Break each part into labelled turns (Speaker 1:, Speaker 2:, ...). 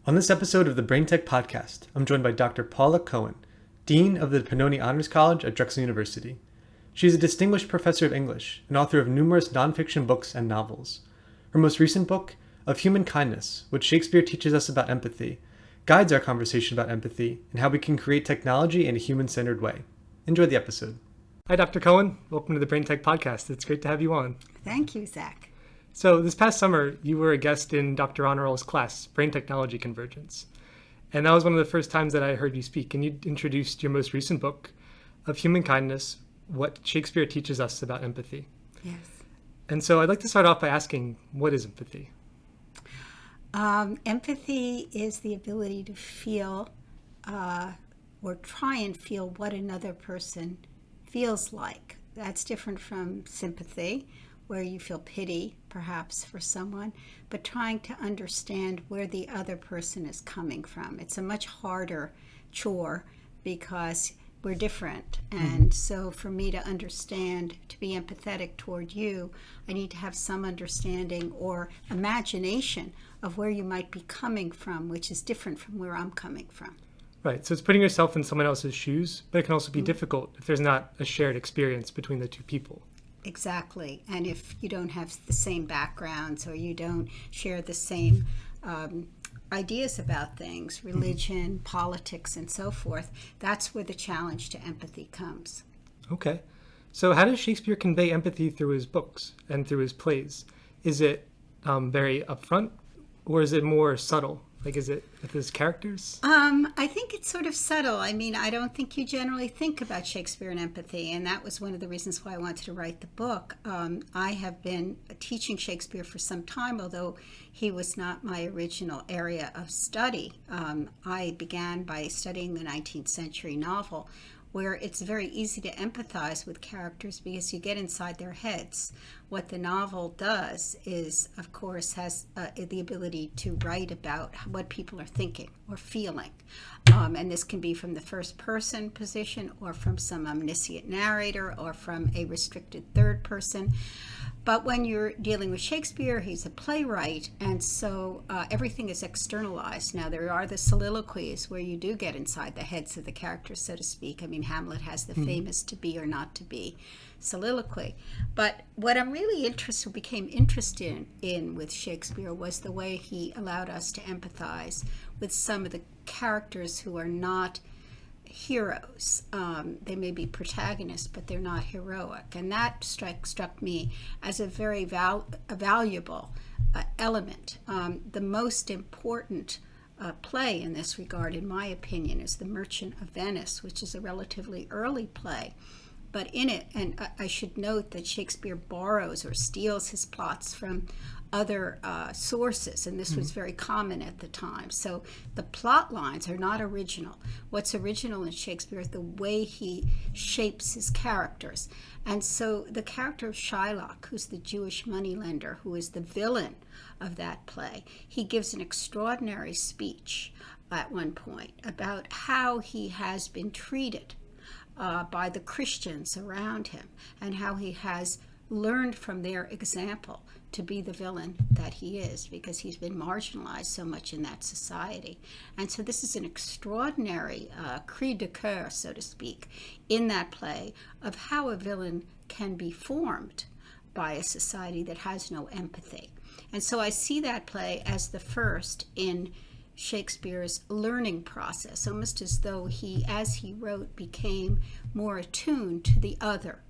Speaker 1: On this episode of the BrainTech podcast, I'm joined by Dr. Paula Cohen, Dean of the Pennoni Honors College at Drexel University. She is a distinguished professor of English and author of numerous nonfiction books and novels. Her most recent book, Of Human Kindness, which Shakespeare teaches us about empathy, guides our conversation about empathy and how we can create technology in a human-centered way. Enjoy the episode. Hi, Dr. Cohen. Welcome to the BrainTech podcast. It's great to have you on.
Speaker 2: Thank you, Zach.
Speaker 1: So this past summer, you were a guest in Dr. Honoral's class, Brain Technology Convergence. And that was one of the first times that I heard you speak. And you introduced your most recent book, Of Human Kindness, What Shakespeare Teaches Us About Empathy.
Speaker 2: Yes.
Speaker 1: And so I'd like to start off by asking, what is empathy?
Speaker 2: Empathy is the ability to feel or try and feel what another person feels like. That's different from sympathy, where you feel pity, perhaps, for someone, but trying to understand where the other person is coming from. It's a much harder chore because we're different. And so for me to understand, to be empathetic toward you, I need to have some understanding or imagination of where you might be coming from, which is different from where I'm coming from.
Speaker 1: Right. So it's putting yourself in someone else's shoes, but it can also be difficult if there's not a shared experience between the two people.
Speaker 2: Exactly. And if you don't have the same backgrounds or you don't share the same ideas about things, religion, politics, and so forth, that's where the challenge to empathy comes.
Speaker 1: Okay. So how does Shakespeare convey empathy through his books and through his plays? Is it very upfront, or is it more subtle? Like, is it with his characters?
Speaker 2: I think it's sort of subtle. I mean, I don't think you generally think about Shakespeare and empathy, and that was one of the reasons why I wanted to write the book. I have been teaching Shakespeare for some time, although he was not my original area of study. I began by studying the 19th century novel, where it's very easy to empathize with characters because you get inside their heads. What the novel does is, of course, has the ability to write about what people are thinking or feeling. And this can be from the first person position or from some omniscient narrator or from a restricted third person. But when you're dealing with Shakespeare, he's a playwright, and so everything is externalized. Now, there are the soliloquies where you do get inside the heads of the characters, so to speak. I mean, Hamlet has the famous to be or not to be soliloquy. But what I'm really became interested in with Shakespeare was the way he allowed us to empathize with some of the characters who are not heroes. They may be protagonists, but they're not heroic. And that struck me as a very valuable element. The most important play in this regard, in my opinion, is The Merchant of Venice, which is a relatively early play. But in it, and I should note that Shakespeare borrows or steals his plots from other sources, and this was very common at the time. So the plot lines are not original. What's original in Shakespeare is the way he shapes his characters. And so the character of Shylock, who's the Jewish moneylender, who is the villain of that play, he gives an extraordinary speech at one point about how he has been treated by the Christians around him and how he has learned from their example to be the villain that he is because he's been marginalized so much in that society. And so this is an extraordinary cri de coeur, so to speak, in that play of how a villain can be formed by a society that has no empathy. And so I see that play as the first in Shakespeare's learning process, almost as though he, as he wrote, became more attuned to the other,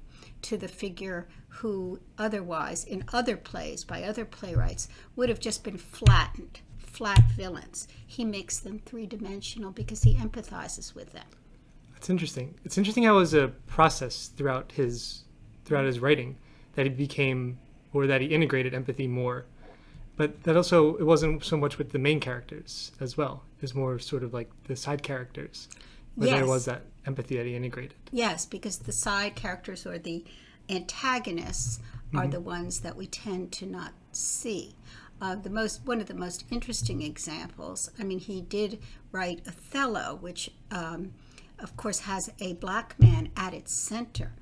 Speaker 2: to the figure who otherwise, in other plays, by other playwrights, would have just been flat villains. He makes them three-dimensional because he empathizes with them.
Speaker 1: That's interesting. It's interesting how it was a process throughout his writing that he became, or that he integrated empathy more. But that also, it wasn't so much with the main characters as well. It was more sort of like the side characters, where there was that empathy that he integrated.
Speaker 2: Yes, because the side characters or the antagonists are the ones that we tend to not see. One of the most interesting examples, I mean, he did write Othello, which of course has a black man at its center.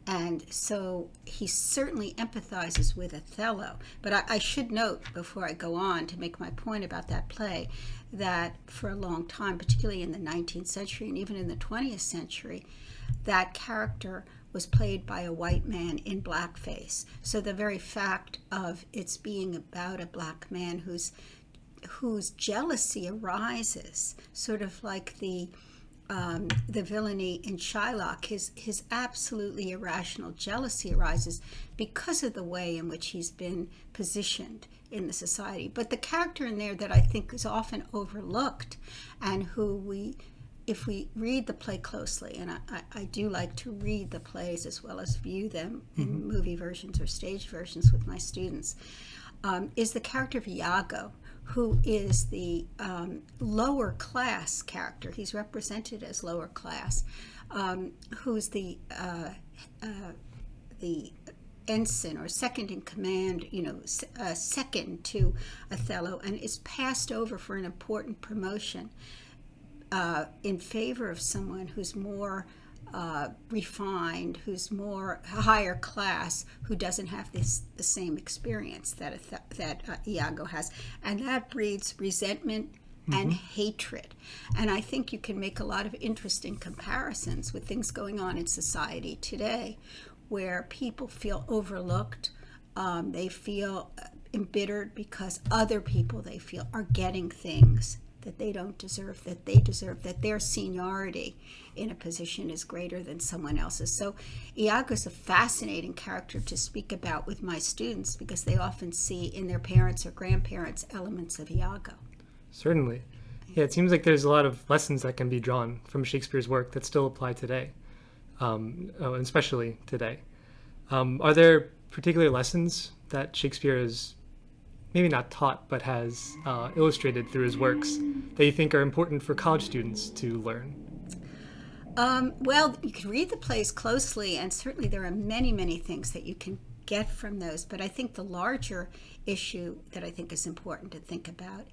Speaker 2: And so he certainly empathizes with Othello. But I should note, before I go on to make my point about that play, that for a long time, particularly in the 19th century and even in the 20th century, that character was played by a white man in blackface. So the very fact of its being about a black man whose jealousy arises, sort of like the villainy in Shylock, his absolutely irrational jealousy arises because of the way in which he's been positioned in the society. But the character in there that I think is often overlooked, and who if we read the play closely, and I do like to read the plays as well as view them in movie versions or stage versions with my students, is the character of Iago, who is the lower class character. He's represented as lower class, who's the ensign or second in command, second to Othello, and is passed over for an important promotion in favor of someone who's more refined, who's more higher class, who doesn't have the same experience that Iago has. And that breeds resentment and hatred. And I think you can make a lot of interesting comparisons with things going on in society today, where people feel overlooked, they feel embittered because other people, they feel, are getting things that they don't deserve, that they deserve, that their seniority in a position is greater than someone else's. So Iago's a fascinating character to speak about with my students, because they often see in their parents or grandparents elements of Iago.
Speaker 3: Certainly. Yeah, it seems like there's a lot of lessons that can be drawn from Shakespeare's work that still apply today, especially today. Are there particular lessons that Shakespeare has maybe not taught, but has illustrated through his works that you think are important for college students to learn?
Speaker 2: Well, you can read the plays closely, and certainly there are many, many things that you can get from those. But I think the larger issue that I think is important to think about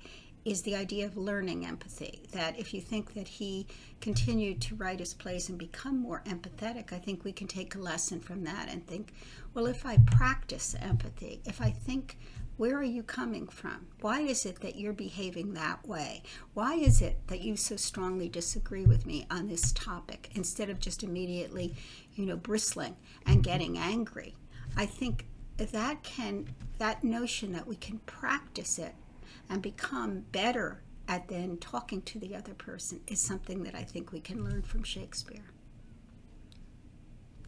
Speaker 2: is the idea of learning empathy. That if you think that he continued to write his plays and become more empathetic, I think we can take a lesson from that and think, well, if I practice empathy, if I think, where are you coming from? Why is it that you're behaving that way? Why is it that you so strongly disagree with me on this topic, instead of just immediately, bristling and getting angry? I think that notion that we can practice it and become better at then talking to the other person is something that I think we can learn from Shakespeare.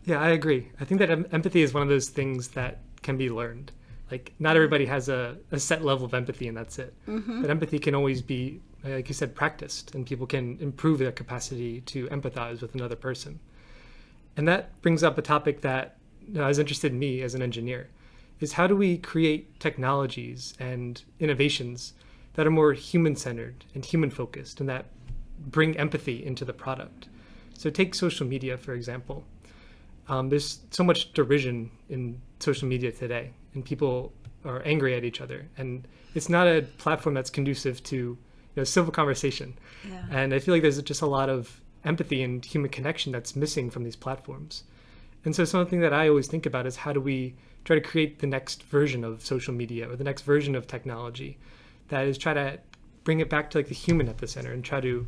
Speaker 3: Yeah, I agree. I think that empathy is one of those things that can be learned. Like, not everybody has a set level of empathy and that's it. But empathy can always be, like you said, practiced, and people can improve their capacity to empathize with another person. And that brings up a topic that is interested in me as an engineer, is how do we create technologies and innovations that are more human-centered and human-focused and that bring empathy into the product? So take social media, for example. There's so much derision in social media today, and people are angry at each other. And it's not a platform that's conducive to civil conversation.
Speaker 2: Yeah.
Speaker 3: And I feel like there's just a lot of empathy and human connection that's missing from these platforms. And so something that I always think about is, how do we try to create the next version of social media or the next version of technology that is try to bring it back to like the human at the center and try to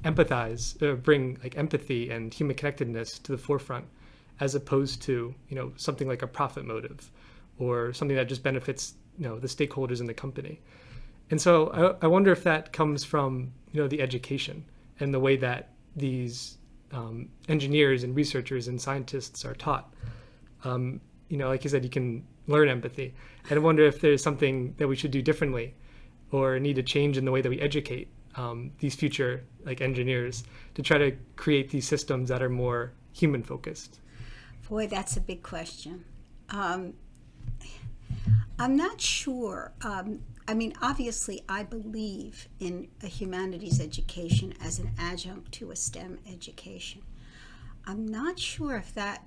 Speaker 3: empathize, bring like empathy and human connectedness to the forefront, as opposed to something like a profit motive or something that just benefits the stakeholders in the company. And so I wonder if that comes from the education and the way that these engineers and researchers and scientists are taught. Like you said, you can learn empathy. And I wonder if there's something that we should do differently or need to change in the way that we educate these future engineers to try to create these systems that are more human focused.
Speaker 2: Boy, that's a big question. I'm not sure. Obviously, I believe in a humanities education as an adjunct to a STEM education. I'm not sure if that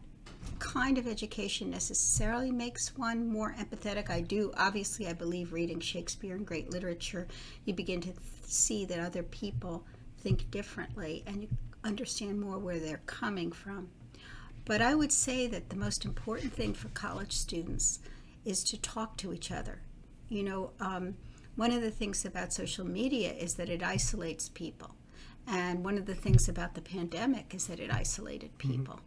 Speaker 2: kind of education necessarily makes one more empathetic. I believe reading Shakespeare and great literature, you begin to see that other people think differently and you understand more where they're coming from. But I would say that the most important thing for college students is to talk to each other. One of the things about social media is that it isolates people. And one of the things about the pandemic is that it isolated people.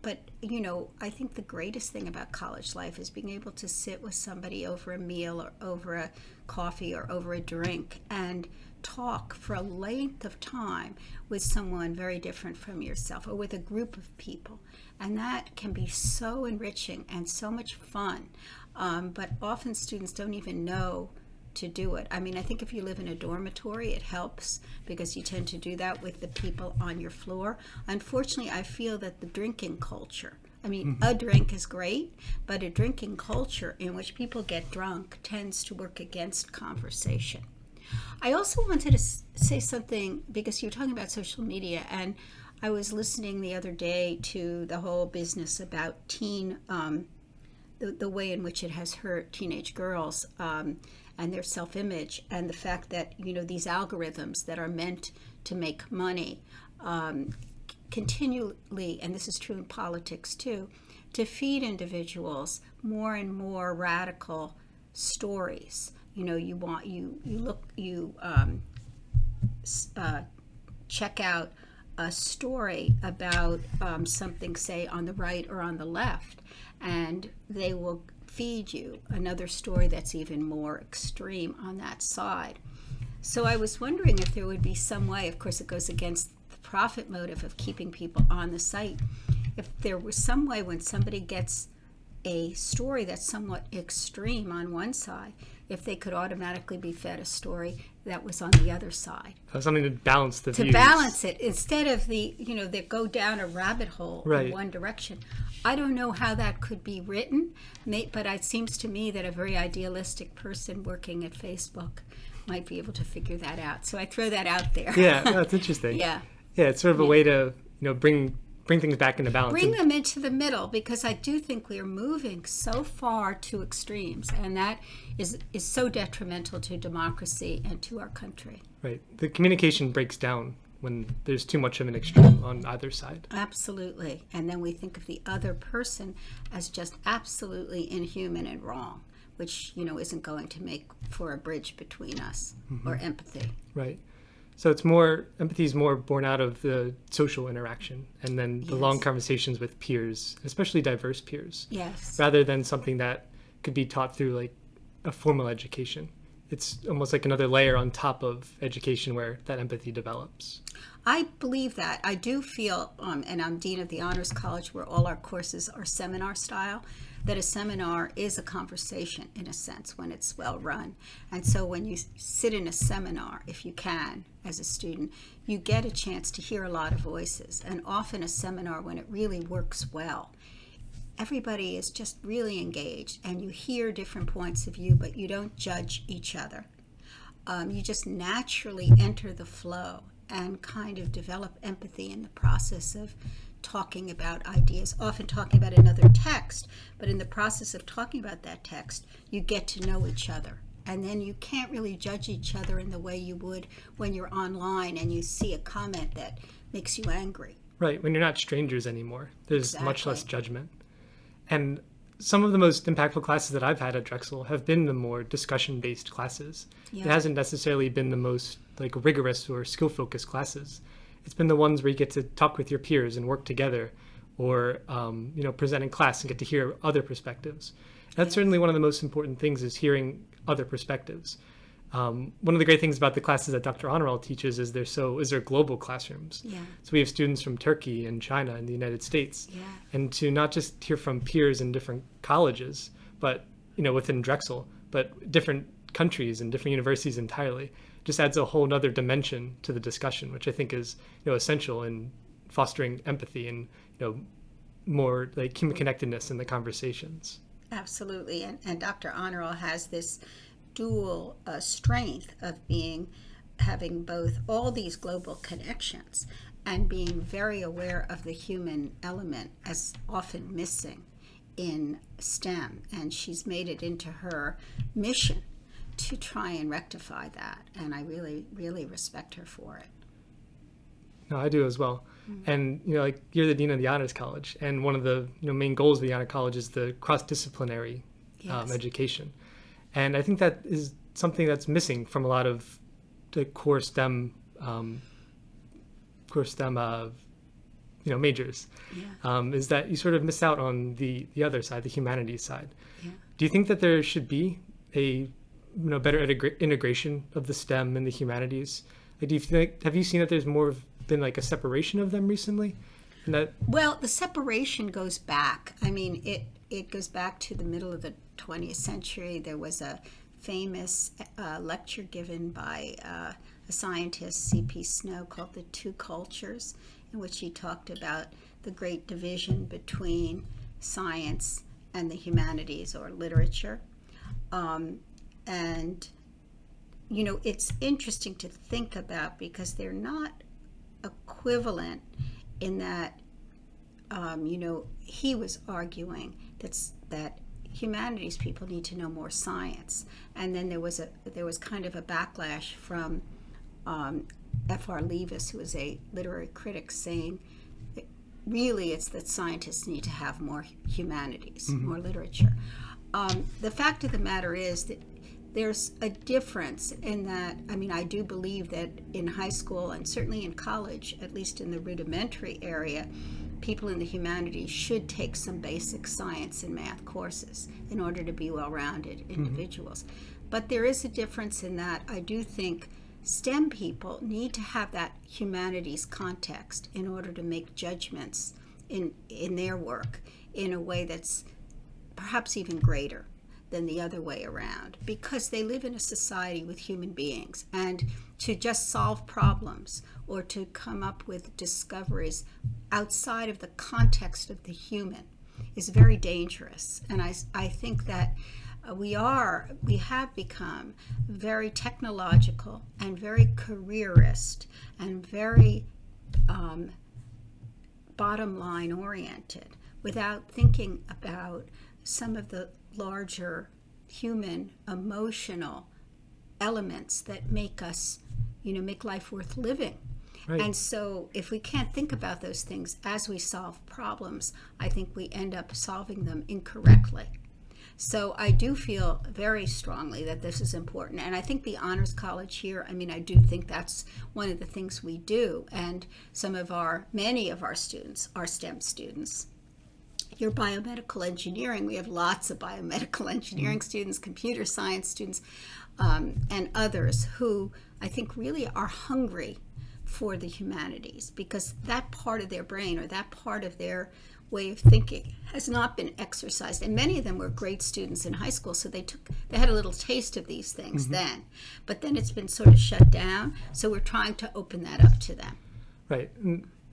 Speaker 2: But I think the greatest thing about college life is being able to sit with somebody over a meal or over a coffee or over a drink and talk for a length of time with someone very different from yourself or with a group of people. And that can be so enriching and so much fun. But often students don't even know to do it. I mean, I think if you live in a dormitory, it helps because you tend to do that with the people on your floor. Unfortunately, I feel that the drinking culture, a drink is great, but a drinking culture in which people get drunk tends to work against conversation. I also wanted to say something because you were talking about social media, and I was listening the other day to the whole business about the way in which it has hurt teenage girls and their self-image, and the fact that these algorithms that are meant to make money continually, and this is true in politics too, to feed individuals more and more radical stories. Check out a story about something, say, on the right or on the left, and they will feed you another story that's even more extreme on that side. So I was wondering if there would be some way, of course it goes against the profit motive of keeping people on the site, if there was some way when somebody gets a story that's somewhat extreme on one side, if they could automatically be fed a story that was on the other side.
Speaker 3: Something to balance the views.
Speaker 2: To balance it, instead of they go down a rabbit hole
Speaker 3: right.
Speaker 2: in one direction. I don't know how that could be written, but it seems to me that a very idealistic person working at Facebook might be able to figure that out. So I throw that out there.
Speaker 3: Yeah, that's interesting.
Speaker 2: Yeah,
Speaker 3: it's sort of a way to bring things back into balance.
Speaker 2: Bring them into the middle, because I do think we are moving so far to extremes, and that is so detrimental to democracy and to our country.
Speaker 3: Right. The communication breaks down when there's too much of an extreme on either side. Absolutely.
Speaker 2: And then we think of the other person as just absolutely inhuman and wrong, which, isn't going to make for a bridge between us or empathy.
Speaker 3: Right. So empathy is more born out of the social interaction and then the long conversations with peers, especially diverse peers.
Speaker 2: Yes.
Speaker 3: Rather than something that could be taught through like a formal education. It's almost like another layer on top of education where that empathy develops.
Speaker 2: I believe that. I do feel, and I'm Dean of the Honors College, where all our courses are seminar style, that a seminar is a conversation in a sense when it's well run. And so when you sit in a seminar, if you can, as a student, you get a chance to hear a lot of voices. And often a seminar, when it really works well, everybody is just really engaged and you hear different points of view, but you don't judge each other. You just naturally enter the flow and kind of develop empathy in the process of talking about ideas, often talking about another text, but in the process of talking about that text, you get to know each other. And then you can't really judge each other in the way you would when you're online and you see a comment that makes you angry.
Speaker 3: Right, when you're not strangers anymore, there's much less judgment. And some of the most impactful classes that I've had at Drexel have been the more discussion-based classes. Yeah. It hasn't necessarily been the most rigorous or skill-focused classes. It's been the ones where you get to talk with your peers and work together, or present in class and get to hear other perspectives. That's certainly one of the most important things, is hearing other perspectives. One of the great things about the classes that Dr. Honorall teaches is they're global classrooms.
Speaker 2: Yeah.
Speaker 3: So we have students from Turkey and China and the United States.
Speaker 2: Yeah.
Speaker 3: And to not just hear from peers in different colleges, but within Drexel, but different countries and different universities entirely, just adds a whole other dimension to the discussion, which I think is essential in fostering empathy and more human connectedness in the conversations.
Speaker 2: Absolutely. And Dr. Honorall has this dual strength of having both all these global connections and being very aware of the human element as often missing in STEM. And she's made it into her mission to try and rectify that. And I really, really respect her for it.
Speaker 3: No, I do as well. And, like you're the dean of the Honors College, and one of the main goals of the Honor College is the cross-disciplinary education. And I think that is something that's missing from a lot of the core STEM majors, is that you sort of miss out on the other side, the humanities side.
Speaker 2: Yeah.
Speaker 3: Do you think that there should be a better integration of the STEM and the humanities? Like, have you seen that there's been like a separation of them recently?
Speaker 2: Well, the separation goes back. I mean, it goes back to the middle of the 20th century. There was a famous lecture given by a scientist, C.P. Snow, called The Two Cultures, in which he talked about the great division between science and the humanities or literature. And, it's interesting to think about because they're not equivalent in that, he was arguing that humanities people need to know more science. And then there was kind of a backlash from F.R. Leavis, who was a literary critic, saying that really it's that scientists need to have more humanities, more literature. The fact of the matter is that there's a difference in that. I mean, I do believe that in high school and certainly in college, at least in the rudimentary area, people in the humanities should take some basic science and math courses in order to be well-rounded individuals. But there is a difference in that I do think STEM people need to have that humanities context in order to make judgments in their work in a way that's perhaps even greater than the other way around, because they live in a society with human beings, and to just solve problems or to come up with discoveries outside of the context of the human is very dangerous. And I think that we have become very technological and very careerist and very bottom line oriented without thinking about some of the larger human emotional elements that make us, make life worth living. Right. And so if we can't think about those things as we solve problems, I think we end up solving them incorrectly. So I do feel very strongly that this is important. And I think the Honors College here, I do think that's one of the things we do. And many of our students are STEM students. Your biomedical engineering, we have lots of biomedical engineering students, computer science students, and others who I think really are hungry for the humanities, because that part of their brain or that part of their way of thinking has not been exercised. And many of them were great students in high school, so they had a little taste of these things then. But then it's been sort of shut down, so we're trying to open that up to them.
Speaker 3: Right.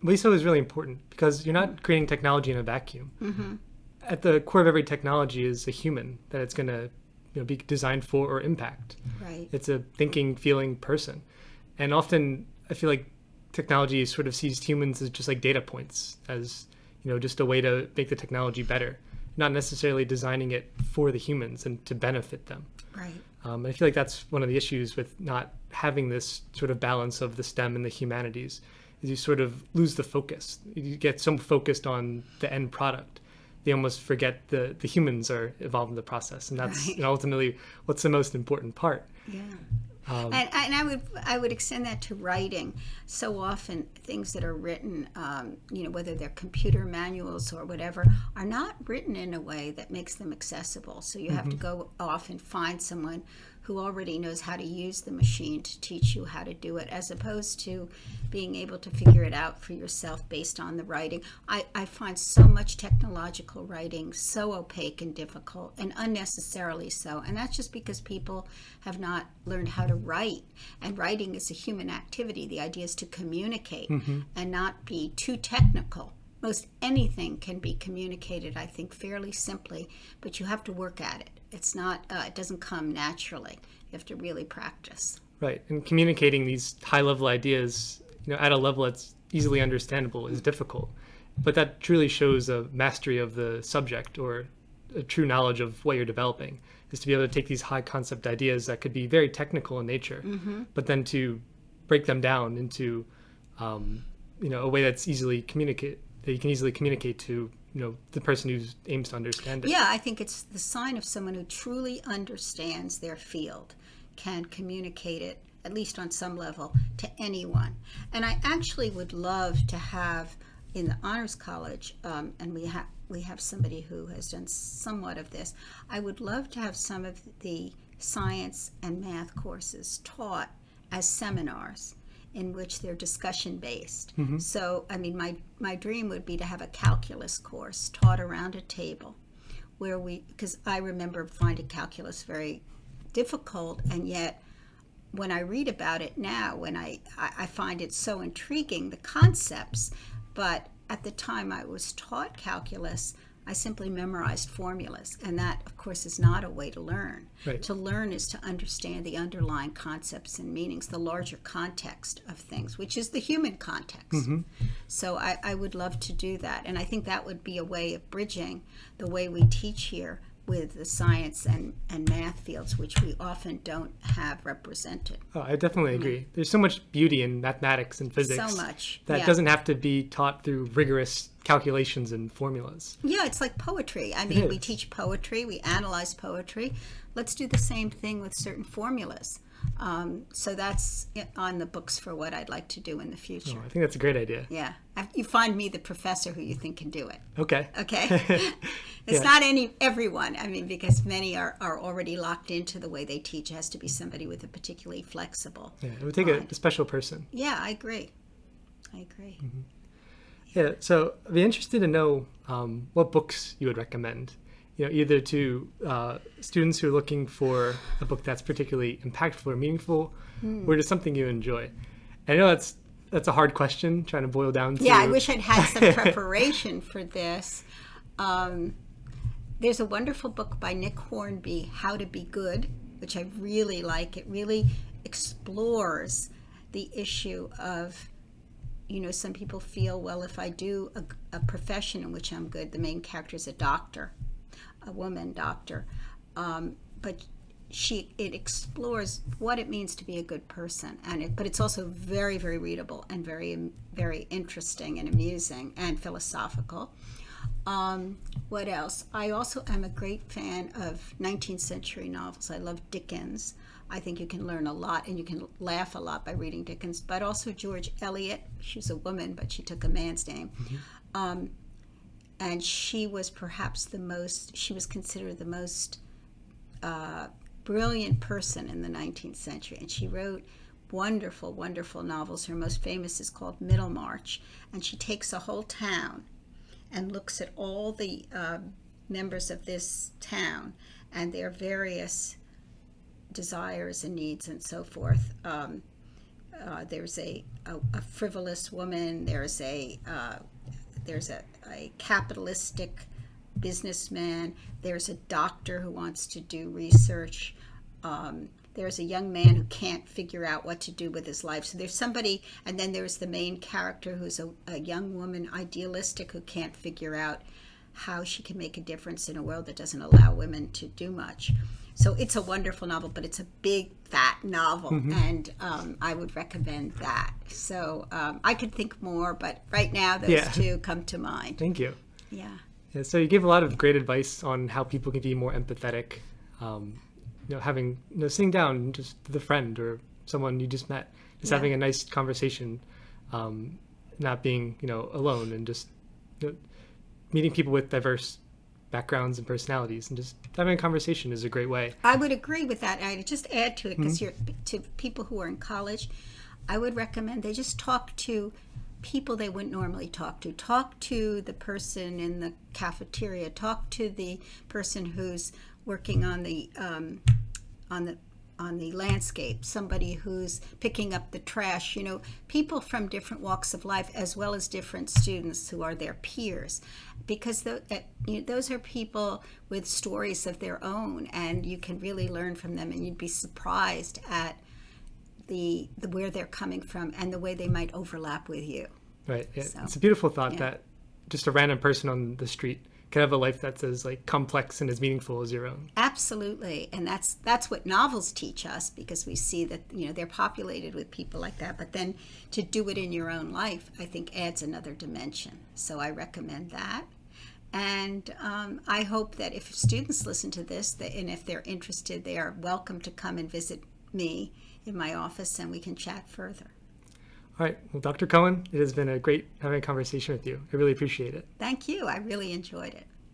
Speaker 3: LISO is really important because you're not creating technology in a vacuum. At the core of every technology is a human that it's going to be designed for or impact.
Speaker 2: Right.
Speaker 3: It's a thinking, feeling person. And often I feel like technology sort of sees humans as just like data points, as just a way to make the technology better, not necessarily designing it for the humans and to benefit them.
Speaker 2: Right.
Speaker 3: I feel like that's one of the issues with not having this sort of balance of the STEM and the humanities, is you sort of lose the focus. You get so focused on the end product, they almost forget the humans are involved in the process, and that's ultimately what's the most important part.
Speaker 2: Yeah. And I would extend that to writing. So often things that are written, whether they're computer manuals or whatever, are not written in a way that makes them accessible. So you have to go off and find someone who already knows how to use the machine to teach you how to do it, as opposed to being able to figure it out for yourself based on the writing. I find so much technological writing so opaque and difficult, and unnecessarily so. And that's just because people have not learned how to write. And writing is a human activity. The idea is to communicate and not be too technical. Most anything can be communicated, I think, fairly simply, but you have to work at it. It's not, it doesn't come naturally. You have to really practice.
Speaker 3: Right. And communicating these high-level ideas, at a level that's easily understandable is difficult. But that truly shows a mastery of the subject, or a true knowledge of what you're developing, is to be able to take these high-concept ideas that could be very technical in nature, but then to break them down into a way that's easily that you can easily communicate to, the person who aims to understand it.
Speaker 2: Yeah, I think it's the sign of someone who truly understands their field, can communicate it, at least on some level, to anyone. And I actually would love to have in the Honors College, and we have somebody who has done somewhat of this, I would love to have some of the science and math courses taught as seminars in which they're discussion based. So, I mean, my dream would be to have a calculus course taught around a table where because I remember finding calculus very difficult, and yet when I read about it now, when I find it so intriguing, the concepts, but at the time I was taught calculus, I simply memorized formulas, and that, of course, is not a way to learn.
Speaker 3: Right.
Speaker 2: To learn is to understand the underlying concepts and meanings, the larger context of things, which is the human context. So I would love to do that, and I think that would be a way of bridging the way we teach here with the science and math fields, which we often don't have represented.
Speaker 3: Oh, I definitely agree. There's so much beauty in mathematics and physics.
Speaker 2: So much.
Speaker 3: That doesn't have to be taught through rigorous calculations and formulas.
Speaker 2: Yeah, it's like poetry. I mean, we teach poetry, we analyze poetry. Let's do the same thing with certain formulas. So that's on the books for what I'd like to do in the future.
Speaker 3: Oh, I think that's a great idea.
Speaker 2: Yeah. You find me the professor who you think can do it.
Speaker 3: Okay.
Speaker 2: It's not everyone. I mean, because many are already locked into the way they teach. It has to be somebody with a particularly flexible
Speaker 3: It would take a special person.
Speaker 2: Yeah, I agree.
Speaker 3: Yeah, so I'd be interested to know what books you would recommend, either to students who are looking for a book that's particularly impactful or meaningful, or just something you enjoy. And I know that's a hard question, trying to boil down to...
Speaker 2: Yeah, I wish I'd had some preparation for this. There's a wonderful book by Nick Hornby, How to Be Good, which I really like. It really explores the issue of, some people feel, well, if I do a profession in which I'm good, the main character is a doctor, a woman doctor, but it explores what it means to be a good person, but it's also very, very readable and very, very interesting and amusing and philosophical. What else? I also am a great fan of 19th century novels. I love Dickens. I think you can learn a lot and you can laugh a lot by reading Dickens, but also George Eliot. She's a woman, but she took a man's name. And she was perhaps she was considered the most brilliant person in the 19th century. And she wrote wonderful, wonderful novels. Her most famous is called Middlemarch. And she takes a whole town and looks at all the members of this town and their various desires and needs and so forth. There's a frivolous woman. There's a capitalistic businessman. There's a doctor who wants to do research. There's a young man who can't figure out what to do with his life. So there's somebody, and then there's the main character who's a young woman, idealistic, who can't figure out how she can make a difference in a world that doesn't allow women to do much. So it's a wonderful novel, but it's a big, fat novel, and I would recommend that. So I could think more, but right now those two come to mind.
Speaker 3: Thank you.
Speaker 2: Yeah.
Speaker 3: So you gave a lot of great advice on how people can be more empathetic. Having sitting down just with a friend or someone you just met, just having a nice conversation, not being alone, and just meeting people with diverse backgrounds and personalities, and just having a conversation is a great way.
Speaker 2: I would agree with that. I'd just add to it, because to people who are in college, I would recommend they just talk to people they wouldn't normally talk to. Talk to the person in the cafeteria. Talk to the person who's working on the landscape, somebody who's picking up the trash, people from different walks of life, as well as different students who are their peers, because those are people with stories of their own, and you can really learn from them, and you'd be surprised at the where they're coming from and the way they might overlap with you.
Speaker 3: Right. Yeah. So, it's a beautiful thought that just a random person on the street can have a life that's as like complex and as meaningful as your own.
Speaker 2: Absolutely, and that's what novels teach us, because we see that they're populated with people like that. But then to do it in your own life, I think adds another dimension. So I recommend that. And I hope that if students listen to this, and if they're interested, they are welcome to come and visit me in my office, and we can chat further.
Speaker 3: All right. Well, Dr. Cohen, it has been a great having a conversation with you. I really appreciate it.
Speaker 2: Thank you. I really enjoyed it.